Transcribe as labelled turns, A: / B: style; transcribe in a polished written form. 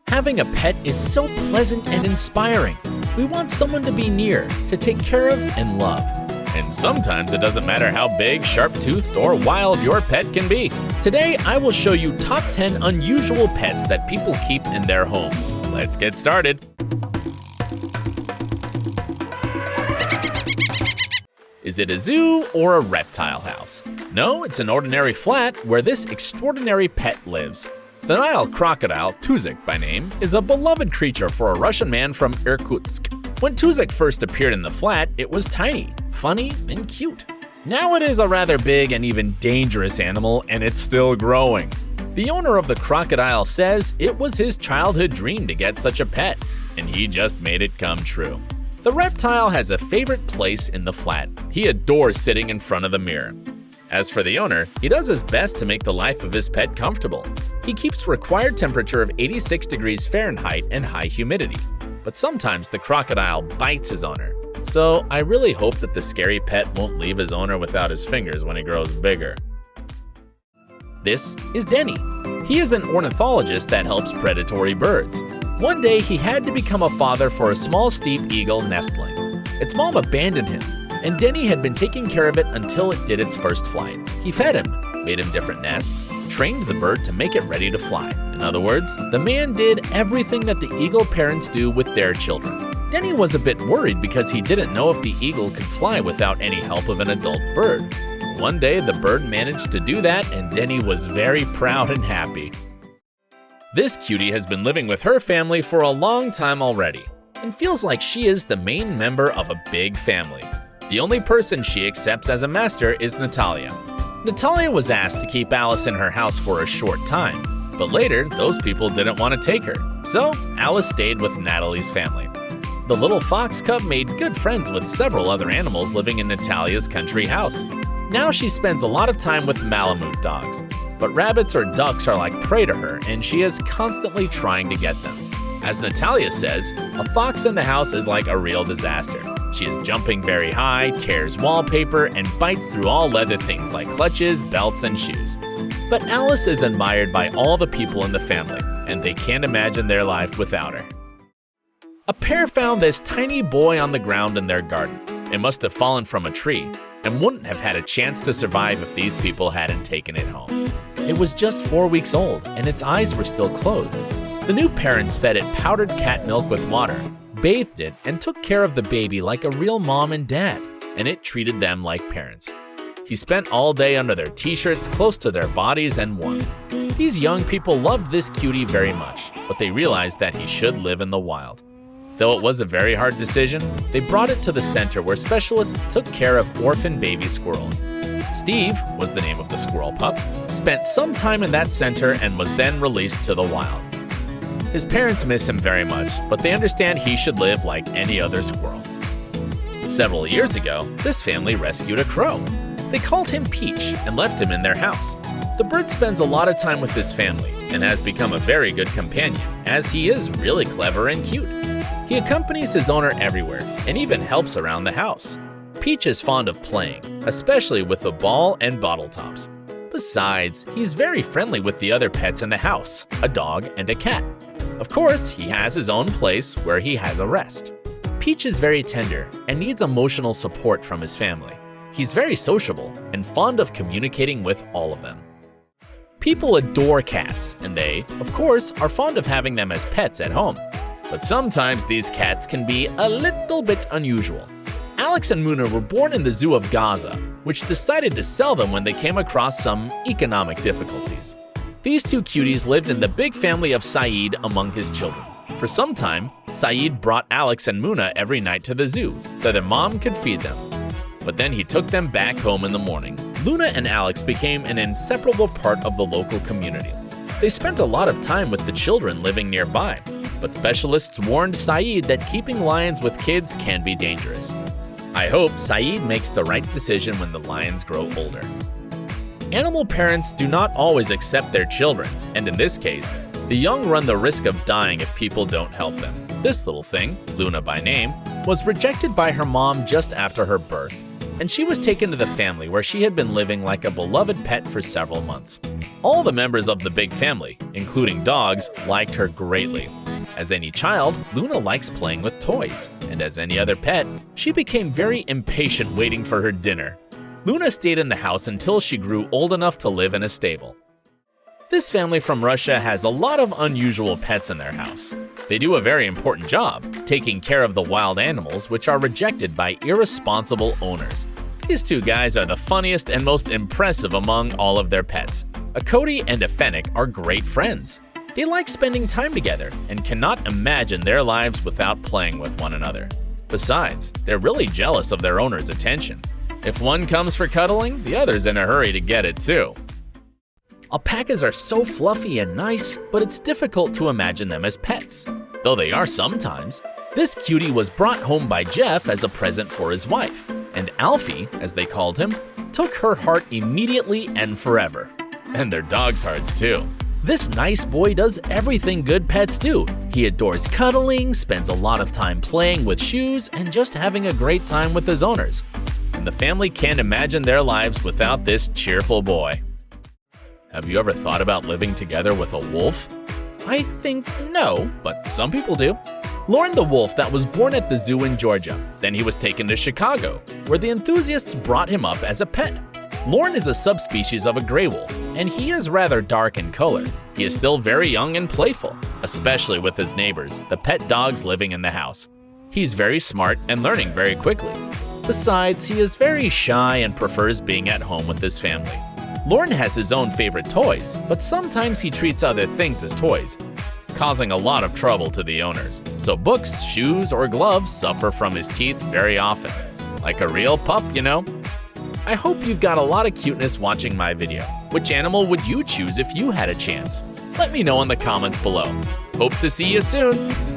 A: Having a pet is so pleasant and inspiring. We want someone to be near, to take care of and love. And sometimes it doesn't matter how big, sharp-toothed, or wild your pet can be. Today, I will show you top 10 unusual pets that people keep in their homes. Let's get started. Is it a zoo or a reptile house? No, it's an ordinary flat where this extraordinary pet lives. The Nile crocodile, Tuzik by name, is a beloved creature for a Russian man from Irkutsk. When Tuzik first appeared in the flat, it was tiny, funny, and cute. Now it is a rather big and even dangerous animal, and it's still growing. The owner of the crocodile says it was his childhood dream to get such a pet, and he just made it come true. The reptile has a favorite place in the flat. He adores sitting in front of the mirror. As for the owner, he does his best to make the life of his pet comfortable. He keeps required temperature of 86 degrees Fahrenheit and high humidity. But sometimes the crocodile bites his owner. So I really hope that the scary pet won't leave his owner without his fingers when he grows bigger. This is Denny. He is an ornithologist that helps predatory birds. One day he had to become a father for a small steep eagle nestling. Its mom abandoned him, and Denny had been taking care of it until it did its first flight. He fed him, made him different nests, trained the bird to make it ready to fly. In other words, the man did everything that the eagle parents do with their children. Denny was a bit worried because he didn't know if the eagle could fly without any help of an adult bird. One day, the bird managed to do that, and Denny was very proud and happy. This cutie has been living with her family for a long time already, and feels like she is the main member of a big family. The only person she accepts as a master is Natalia. Natalia was asked to keep Alice in her house for a short time, but later those people didn't want to take her, so Alice stayed with Natalie's family. The little fox cub made good friends with several other animals living in Natalia's country house. Now she spends a lot of time with Malamute dogs, but rabbits or ducks are like prey to her, and she is constantly trying to get them. As Natalia says, a fox in the house is like a real disaster. She is jumping very high, tears wallpaper, and bites through all leather things like clutches, belts, and shoes. But Alice is admired by all the people in the family, and they can't imagine their life without her. A pair found this tiny boy on the ground in their garden. It must have fallen from a tree, and wouldn't have had a chance to survive if these people hadn't taken it home. It was just 4 weeks old, and its eyes were still closed. The new parents fed it powdered cat milk with water, bathed it, and took care of the baby like a real mom and dad, and it treated them like parents. He spent all day under their t-shirts close to their bodies and warmth. These young people loved this cutie very much, but they realized that he should live in the wild. Though it was a very hard decision, they brought it to the center where specialists took care of orphan baby squirrels. Steve was the name of the squirrel pup, spent some time in that center and was then released to the wild. His parents miss him very much, but they understand he should live like any other squirrel. Several years ago, this family rescued a crow. They called him Peach and left him in their house. The bird spends a lot of time with this family and has become a very good companion, as he is really clever and cute. He accompanies his owner everywhere and even helps around the house. Peach is fond of playing, especially with the ball and bottle tops. Besides, he's very friendly with the other pets in the house, a dog and a cat. Of course, he has his own place where he has a rest. Peach is very tender and needs emotional support from his family. He's very sociable and fond of communicating with all of them. People adore cats, and they, of course, are fond of having them as pets at home. But sometimes these cats can be a little bit unusual. Alex and Muna were born in the Zoo of Gaza, which decided to sell them when they came across some economic difficulties. These two cuties lived in the big family of Saeed among his children. For some time, Saeed brought Alex and Muna every night to the zoo so their mom could feed them. But then he took them back home in the morning. Luna and Alex became an inseparable part of the local community. They spent a lot of time with the children living nearby, but specialists warned Saeed that keeping lions with kids can be dangerous. I hope Saeed makes the right decision when the lions grow older. Animal parents do not always accept their children, and in this case, the young run the risk of dying if people don't help them. This little thing, Luna by name, was rejected by her mom just after her birth. and she was taken to the family where she had been living like a beloved pet for several months. All the members of the big family, including dogs, liked her greatly. As any child, Luna likes playing with toys, and as any other pet, she became very impatient waiting for her dinner. Luna stayed in the house until she grew old enough to live in a stable. This family from Russia has a lot of unusual pets in their house. They do a very important job, taking care of the wild animals which are rejected by irresponsible owners. These two guys are the funniest and most impressive among all of their pets. A Cody and a Fennec are great friends. They like spending time together and cannot imagine their lives without playing with one another. Besides, they're really jealous of their owner's attention. If one comes for cuddling, the other's in a hurry to get it too. Alpacas are so fluffy and nice, but it's difficult to imagine them as pets, though they are sometimes. This cutie was brought home by Jeff as a present for his wife, and Alfie, as they called him, took her heart immediately and forever. And their dogs' hearts too. This nice boy does everything good pets do. He adores cuddling, spends a lot of time playing with shoes, and just having a great time with his owners. And the family can't imagine their lives without this cheerful boy. Have you ever thought about living together with a wolf? I think no, but some people do. Lauren the wolf that was born at the zoo in Georgia. Then he was taken to Chicago, where the enthusiasts brought him up as a pet. Lauren is a subspecies of a gray wolf, and he is rather dark in color. He is still very young and playful, especially with his neighbors, the pet dogs living in the house. He's very smart and learning very quickly. Besides, he is very shy and prefers being at home with his family. Lauren has his own favorite toys, but sometimes he treats other things as toys, causing a lot of trouble to the owners. So books, shoes, or gloves suffer from his teeth very often. Like a real pup, you know? I hope you've got a lot of cuteness watching my video. Which animal would you choose if you had a chance? Let me know in the comments below. Hope to see you soon!